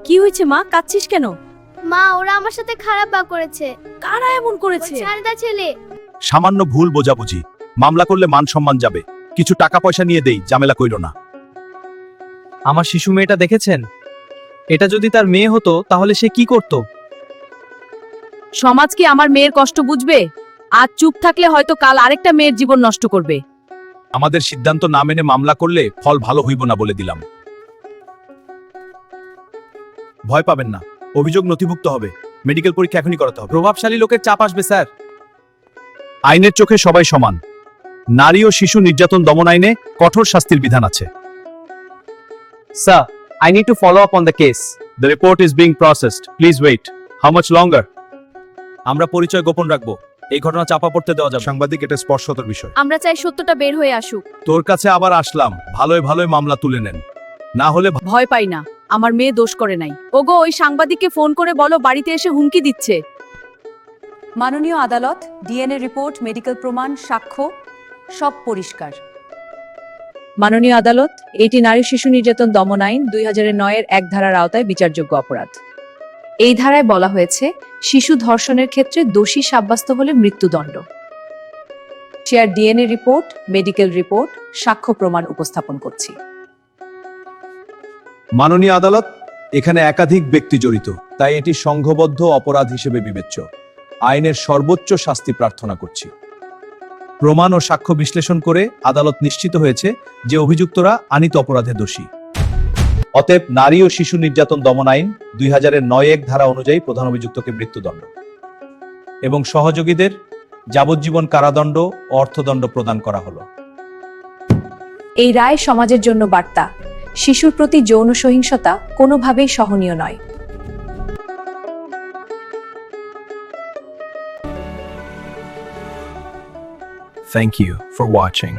কি হয়েছে মা, কাঁদছিস কেন? মা, ওরা আমার সাথে খারাপ ব্যবহার করেছে। কারা এমন করেছে? ওই ছাড়দা ছেলে। সামান্য ভুল বোঝাবুঝি, মামলা করলে মান সম্মান যাবে। কিছু টাকা পয়সা নিয়ে দেই, ঝামেলা কইরো না। আমার শিশু মেয়েটা দেখেছেন? এটা যদি তার মেয়ে হতো তাহলে সে কি করত? সমাজ কি আমার মেয়ের কষ্ট বুঝবে? আজ চুপ থাকলে হয়তো কাল আরেকটা মেয়ের জীবন নষ্ট করবে। আমাদের সিদ্ধান্ত না মেনে মামলা করলে ফল ভালো হইব না বলে দিলাম। ভয় পাবেন না, অভিযোগ নথিভুক্ত হবে, মেডিকেল পরীক্ষা এখনই করাতে হবে। প্রভাবশালী লোকের চাপ আসবে স্যার। আইনের চোখে সবাই সমান। নারী ও শিশু নির্যাতন দমন আইনে কঠোর শাস্তির বিধান আছে। Sir, I need to follow up on the case. The report is being processed. Please wait. How much longer? আমরা পরিচয় গোপন রাখবো। এই ঘটনা চাপা পড়তে দেওয়া যাবে। সাংবাদিক, এটা স্পর্শতর বিষয়। আমরা চাই সত্যটা বের হয়ে আসুক। তোর কাছে আবার আসলাম, ভালোই ভালোই মামলা তুলে নেন, না হলে ভয় পাই না, আমার মেয়ে দোষ করে নাই। ওগো, ওই সাংবাদিককে ফোন করে বলো বাড়িতে এসে হুমকি দিচ্ছে। মাননীয় আদালত, ডিএনএ রিপোর্ট, মেডিকেল প্রমাণ, সাক্ষ্য সব পরিষ্কার। মাননীয় আদালত, এটি নারী শিশু নির্যাতন দমন আইন 2009-এর এক ধারার আওতায় বিচারযোগ্য অপরাধ। এই ধারায় বলা হয়েছে, শিশু ধর্ষণের ক্ষেত্রে দোষী সাব্যস্ত হলে মৃত্যুদণ্ড। Share DNA report, medical report, সাক্ষ্য প্রমাণ উপস্থাপন করছি। মাননীয় আদালত, এখানে একাধিক ব্যক্তি জড়িত, তাই এটি সংঘবদ্ধ অপরাধ হিসেবে বিবেচ্য। আইনের সর্বোচ্চ শাস্তি প্রার্থনা করছি। প্রমাণ ও সাক্ষ্য বিশ্লেষণ করে আদালত নিশ্চিত হয়েছে যে অভিযুক্তরা আনীত অপরাধে দোষী। অতএব নারী ও শিশু নির্যাতন দমন আইন 2009-1 ধারা অনুযায়ী প্রধান অভিযুক্তকে মৃত্যুদণ্ড এবং সহযোগীদের যাবজ্জীবন কারাদণ্ড ও অর্থদণ্ড প্রদান করা হলো। এই রায় সমাজের জন্য বার্তা, শিশুর প্রতি যৌন সহিংসতা কোনোভাবেই সহনীয় নয়। Thank you for watching.